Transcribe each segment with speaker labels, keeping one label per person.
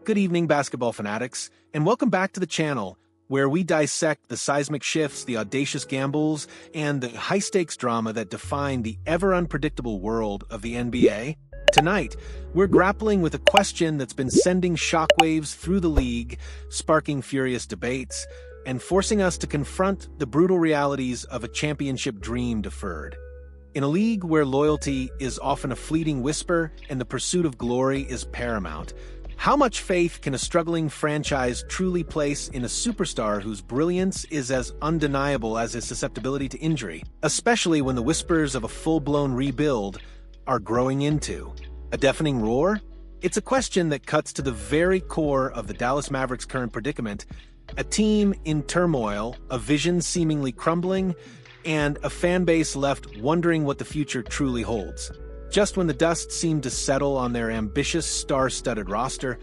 Speaker 1: Good evening, basketball fanatics, and welcome back to the channel, where we dissect the seismic shifts, the audacious gambles, and the high-stakes drama that define the ever-unpredictable world of the NBA. Tonight, we're grappling with a question that's been sending shockwaves through the league, sparking furious debates, and forcing us to confront the brutal realities of a championship dream deferred. In a league where loyalty is often a fleeting whisper and the pursuit of glory is paramount, how much faith can a struggling franchise truly place in a superstar whose brilliance is as undeniable as his susceptibility to injury, especially when the whispers of a full-blown rebuild are growing into a deafening roar? It's a question that cuts to the very core of the Dallas Mavericks' current predicament, a team in turmoil, a vision seemingly crumbling, and a fan base left wondering what the future truly holds. Just when the dust seemed to settle on their ambitious, star-studded roster,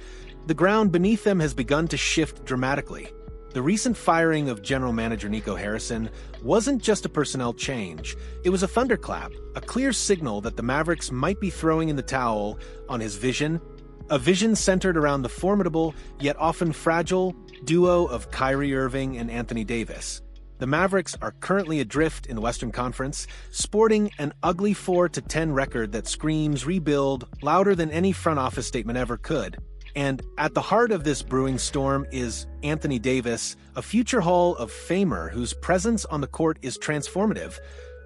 Speaker 1: the ground beneath them has begun to shift dramatically. The recent firing of general manager Nico Harrison wasn't just a personnel change. It was a thunderclap, a clear signal that the Mavericks might be throwing in the towel on his vision, a vision centered around the formidable, yet often fragile, duo of Kyrie Irving and Anthony Davis. The Mavericks are currently adrift in the Western Conference, sporting an ugly 4-10 record that screams rebuild louder than any front office statement ever could. And at the heart of this brewing storm is Anthony Davis, a future Hall of Famer whose presence on the court is transformative,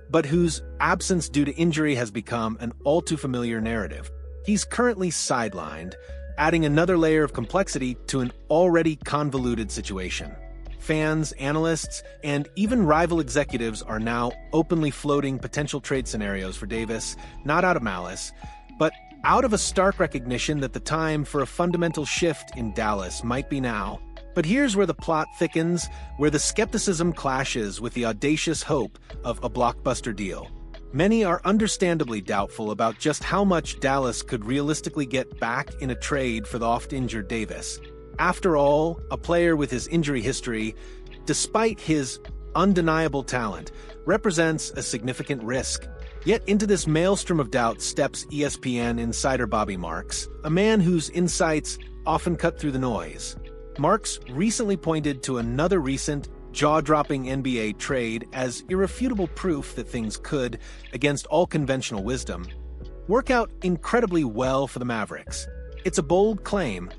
Speaker 1: but whose absence due to injury has become an all-too-familiar narrative. He's currently sidelined, adding another layer of complexity to an already convoluted situation. Fans, analysts, and even rival executives are now openly floating potential trade scenarios for Davis, not out of malice, but out of a stark recognition that the time for a fundamental shift in Dallas might be now. But here's where the plot thickens, where the skepticism clashes with the audacious hope of a blockbuster deal. Many are understandably doubtful about just how much Dallas could realistically get back in a trade for the oft-injured Davis. After all, a player with his injury history, despite his undeniable talent, represents a significant risk. Yet into this maelstrom of doubt steps ESPN insider Bobby Marks, a man whose insights often cut through the noise. Marks recently pointed to another recent, jaw-dropping NBA trade as irrefutable proof that things could, against all conventional wisdom, work out incredibly well for the Mavericks. It's a bold claim,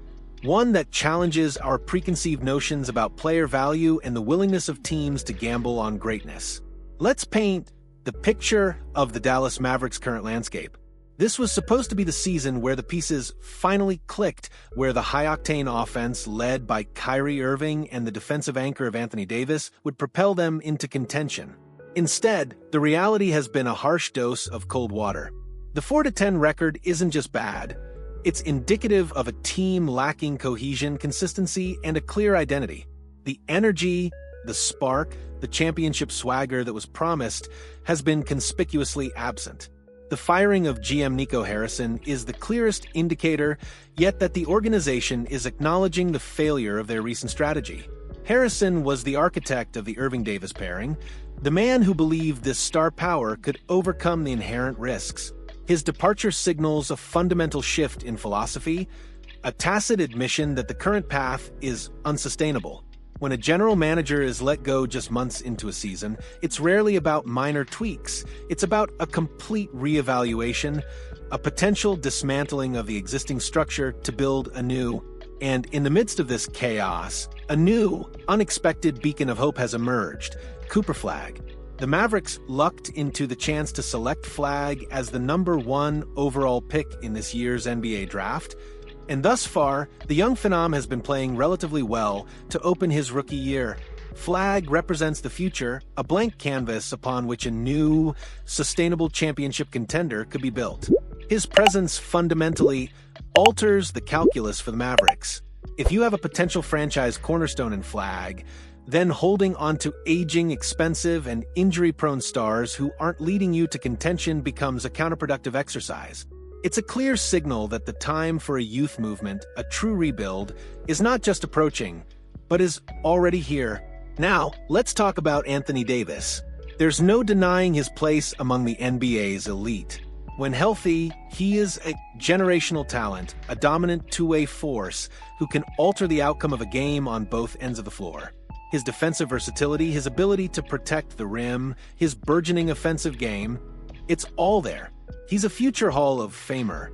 Speaker 1: one that challenges our preconceived notions about player value and the willingness of teams to gamble on greatness. Let's paint the picture of the Dallas Mavericks' current landscape. This was supposed to be the season where the pieces finally clicked, where the high-octane offense led by Kyrie Irving and the defensive anchor of Anthony Davis would propel them into contention. Instead, the reality has been a harsh dose of cold water. The 4-10 record isn't just bad. It's indicative of a team lacking cohesion, consistency, and a clear identity. The energy, the spark, the championship swagger that was promised has been conspicuously absent. The firing of GM Nico Harrison is the clearest indicator, yet that the organization is acknowledging the failure of their recent strategy. Harrison was the architect of the Irving-Davis pairing, the man who believed this star power could overcome the inherent risks. His departure signals a fundamental shift in philosophy, a tacit admission that the current path is unsustainable. When a general manager is let go just months into a season, it's rarely about minor tweaks. It's about a complete reevaluation, a potential dismantling of the existing structure to build anew. And in the midst of this chaos, a new, unexpected beacon of hope has emerged: Cooper Flagg. The Mavericks lucked into the chance to select Flagg as the #1 overall pick in this year's NBA draft, and thus far, the young phenom has been playing relatively well to open his rookie year. Flagg represents the future, a blank canvas upon which a new, sustainable championship contender could be built. His presence fundamentally alters the calculus for the Mavericks. If you have a potential franchise cornerstone in Flagg, then holding onto aging, expensive, and injury-prone stars who aren't leading you to contention becomes a counterproductive exercise. It's a clear signal that the time for a youth movement, a true rebuild, is not just approaching, but is already here. Now, let's talk about Anthony Davis. There's no denying his place among the NBA's elite. When healthy, he is a generational talent, a dominant two-way force who can alter the outcome of a game on both ends of the floor. His defensive versatility, his ability to protect the rim, his burgeoning offensive game, it's all there. He's a future Hall of Famer,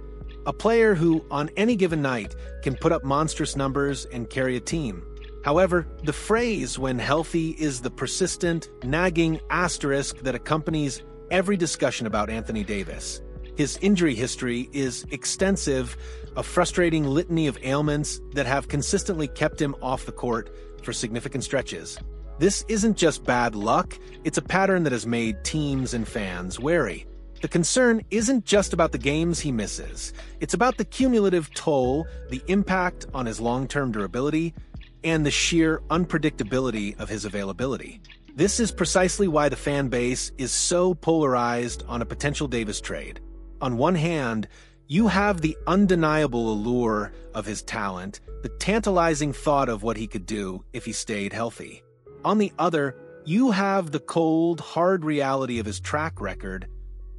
Speaker 1: a player who, on any given night, can put up monstrous numbers and carry a team. However, the phrase "when healthy" is the persistent, nagging asterisk that accompanies every discussion about Anthony Davis. His injury history is extensive, a frustrating litany of ailments that have consistently kept him off the court for significant stretches. This isn't just bad luck, it's a pattern that has made teams and fans wary. The concern isn't just about the games he misses, it's about the cumulative toll, the impact on his long-term durability, and the sheer unpredictability of his availability. This is precisely why the fan base is so polarized on a potential Davis trade. On one hand, you have the undeniable allure of his talent, the tantalizing thought of what he could do if he stayed healthy. On the other, you have the cold, hard reality of his track record,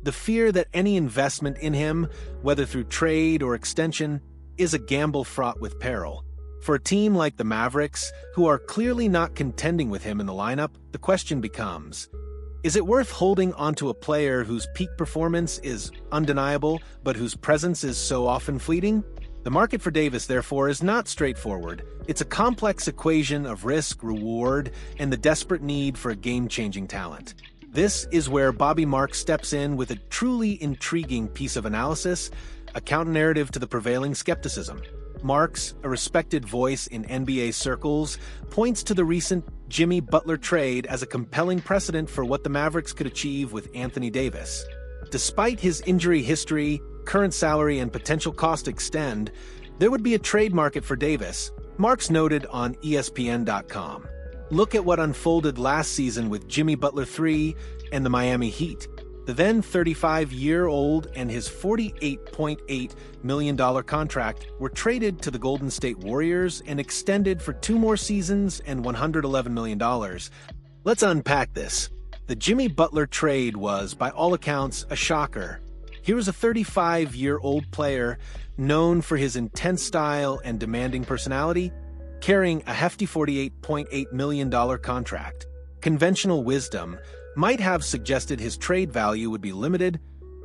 Speaker 1: the fear that any investment in him, whether through trade or extension, is a gamble fraught with peril. For a team like the Mavericks, who are clearly not contending with him in the lineup, the question becomes, is it worth holding onto a player whose peak performance is undeniable, but whose presence is so often fleeting? The market for Davis, therefore, is not straightforward. It's a complex equation of risk, reward, and the desperate need for a game-changing talent. This is where Bobby Marks steps in with a truly intriguing piece of analysis, a counter-narrative to the prevailing skepticism. Marks, a respected voice in NBA circles, points to the recent Jimmy Butler trade as a compelling precedent for what the Mavericks could achieve with Anthony Davis. Despite his injury history, current salary, and potential cost extend, there would be a trade market for Davis, Marks noted on ESPN.com. Look at what unfolded last season with Jimmy Butler III and the Miami Heat. The then 35-year-old and his $48.8 million contract were traded to the Golden State Warriors and extended for 2 more seasons and $111 million. Let's unpack this. The Jimmy Butler trade was, by all accounts, a shocker. Here was a 35-year-old player known for his intense style and demanding personality, carrying a hefty $48.8 million contract. Conventional wisdom might have suggested his trade value would be limited,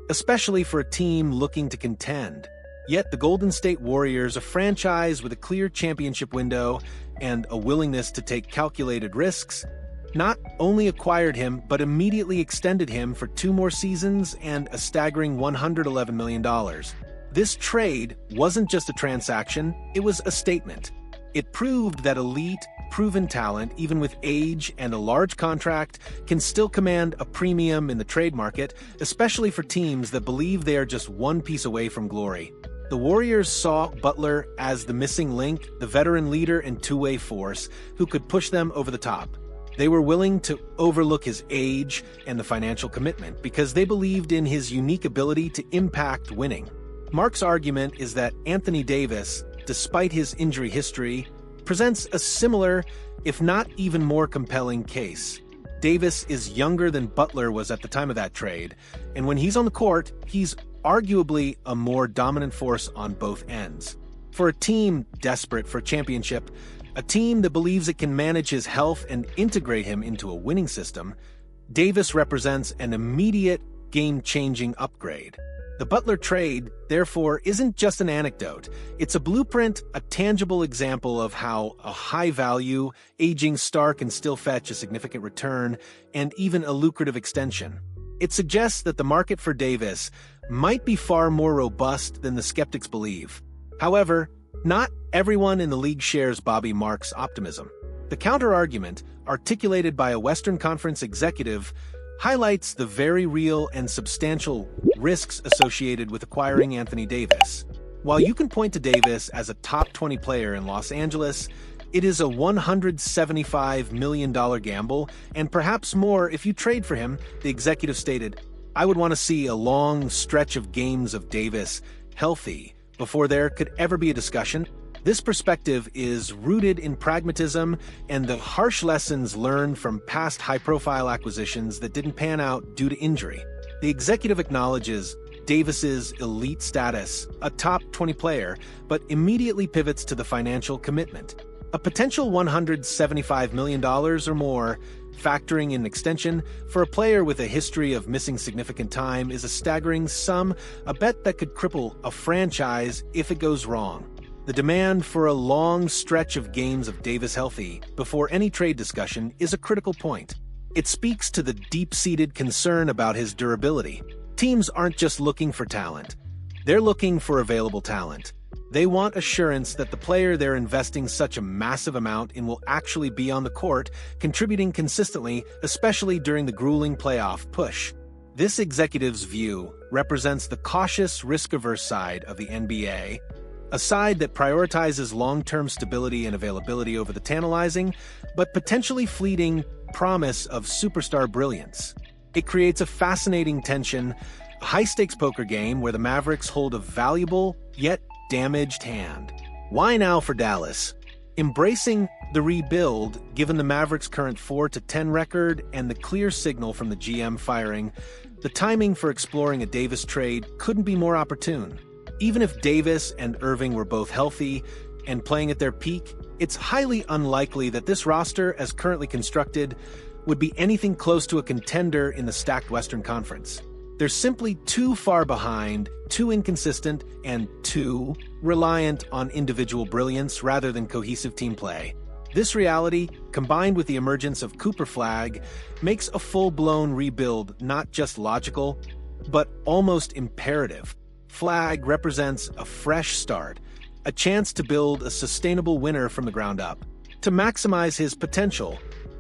Speaker 1: especially for a team looking to contend. Yet the Golden State Warriors, a franchise with a clear championship window and a willingness to take calculated risks, not only acquired him, but immediately extended him for 2 more seasons and a staggering $111 million. This trade wasn't just a transaction, it was a statement. It proved that elite, proven talent, even with age and a large contract, can still command a premium in the trade market, especially for teams that believe they are just one piece away from glory. The Warriors saw Butler as the missing link, the veteran leader and two-way force who could push them over the top. They were willing to overlook his age and the financial commitment because they believed in his unique ability to impact winning. Mark's argument is that Anthony Davis, despite his injury history, presents a similar, if not even more compelling case. Davis is younger than Butler was at the time of that trade, and when he's on the court, he's arguably a more dominant force on both ends. For a team desperate for a championship, a team that believes it can manage his health and integrate him into a winning system, Davis represents an immediate, game-changing upgrade. The Butler trade, therefore, isn't just an anecdote. It's a blueprint, a tangible example of how a high-value, aging star can still fetch a significant return and even a lucrative extension. It suggests that the market for Davis might be far more robust than the skeptics believe. However, not everyone in the league shares Bobby Marks' optimism. The counter-argument, articulated by a Western Conference executive, highlights the very real and substantial risks associated with acquiring Anthony Davis. While you can point to Davis as a top 20 player in Los Angeles, it is a $175 million gamble, and perhaps more if you trade for him, the executive stated. I would want to see a long stretch of games of Davis healthy before there could ever be a discussion. This perspective is rooted in pragmatism and the harsh lessons learned from past high-profile acquisitions that didn't pan out due to injury. The executive acknowledges Davis's elite status, a top 20 player, but immediately pivots to the financial commitment. A potential $175 million or more, factoring in extension, for a player with a history of missing significant time is a staggering sum, a bet that could cripple a franchise if it goes wrong. The demand for a long stretch of games of Davis healthy before any trade discussion is a critical point. It speaks to the deep-seated concern about his durability. Teams aren't just looking for talent. They're looking for available talent. They want assurance that the player they're investing such a massive amount in will actually be on the court, contributing consistently, especially during the grueling playoff push. This executive's view represents the cautious, risk-averse side of the NBA, a side that prioritizes long-term stability and availability over the tantalizing, but potentially fleeting, promise of superstar brilliance. It creates a fascinating tension, a high-stakes poker game where the Mavericks hold a valuable, yet damaged hand. Why now for Dallas? Embracing the rebuild, given the Mavericks' current 4-10 record and the clear signal from the GM firing, the timing for exploring a Davis trade couldn't be more opportune. Even if Davis and Irving were both healthy and playing at their peak, it's highly unlikely that this roster, as currently constructed, would be anything close to a contender in the stacked Western Conference. They're simply too far behind, too inconsistent, and too reliant on individual brilliance rather than cohesive team play. This reality, combined with the emergence of Cooper Flagg, makes a full-blown rebuild not just logical, but almost imperative. Flagg represents a fresh start, a chance to build a sustainable winner from the ground up. To maximize his potential,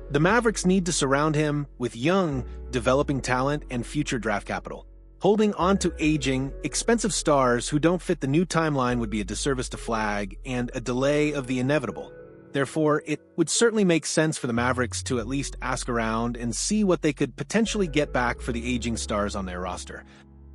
Speaker 1: the Mavericks need to surround him with young, developing talent and future draft capital. Holding on to aging, expensive stars who don't fit the new timeline would be a disservice to Flagg and a delay of the inevitable. Therefore, it would certainly make sense for the Mavericks to at least ask around and see what they could potentially get back for the aging stars on their roster.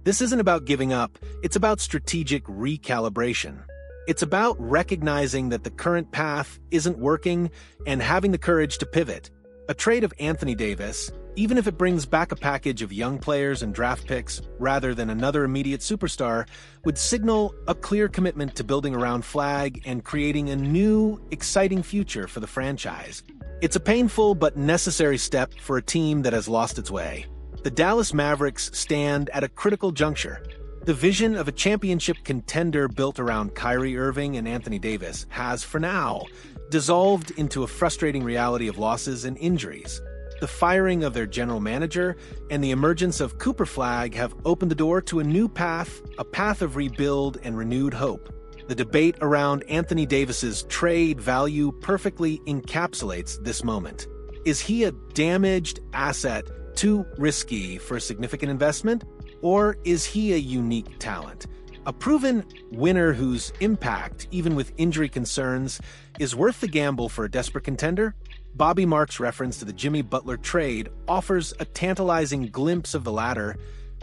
Speaker 1: This isn't about giving up, it's about strategic recalibration. It's about recognizing that the current path isn't working and having the courage to pivot. A trade of Anthony Davis, even if it brings back a package of young players and draft picks rather than another immediate superstar, would signal a clear commitment to building around Flagg and creating a new, exciting future for the franchise. It's a painful but necessary step for a team that has lost its way. The Dallas Mavericks stand at a critical juncture. The vision of a championship contender built around Kyrie Irving and Anthony Davis has, for now, dissolved into a frustrating reality of losses and injuries. The firing of their general manager and the emergence of Cooper Flagg have opened the door to a new path, a path of rebuild and renewed hope. The debate around Anthony Davis's trade value perfectly encapsulates this moment. Is he a damaged asset, too risky for a significant investment? Or is he a unique talent? A proven winner whose impact, even with injury concerns, is worth the gamble for a desperate contender? Bobby Marks' reference to the Jimmy Butler trade offers a tantalizing glimpse of the latter,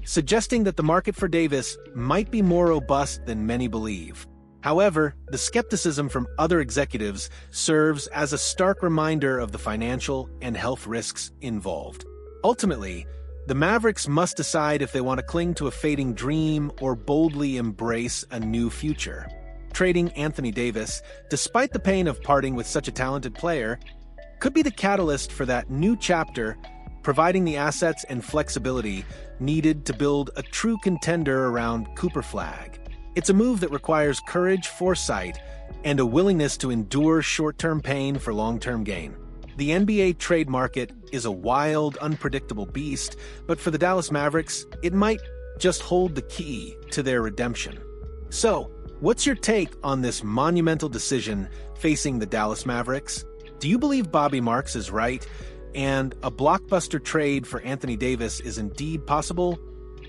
Speaker 1: suggesting that the market for Davis might be more robust than many believe. However, the skepticism from other executives serves as a stark reminder of the financial and health risks involved. Ultimately, the Mavericks must decide if they want to cling to a fading dream or boldly embrace a new future. Trading Anthony Davis, despite the pain of parting with such a talented player, could be the catalyst for that new chapter, providing the assets and flexibility needed to build a true contender around Cooper Flagg. It's a move that requires courage, foresight, and a willingness to endure short-term pain for long-term gain. The NBA trade market is a wild, unpredictable beast, but for the Dallas Mavericks, it might just hold the key to their redemption. So, what's your take on this monumental decision facing the Dallas Mavericks? Do you believe Bobby Marks is right, and a blockbuster trade for Anthony Davis is indeed possible?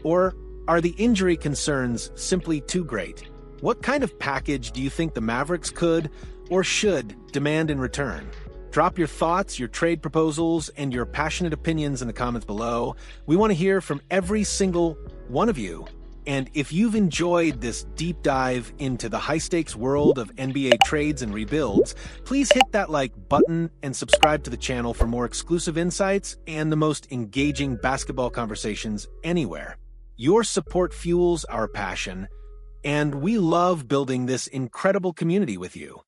Speaker 1: Or are the injury concerns simply too great? What kind of package do you think the Mavericks could or should demand in return? Drop your thoughts, your trade proposals, and your passionate opinions in the comments below. We want to hear from every single one of you. And if you've enjoyed this deep dive into the high-stakes world of NBA trades and rebuilds, please hit that like button and subscribe to the channel for more exclusive insights and the most engaging basketball conversations anywhere. Your support fuels our passion, and we love building this incredible community with you.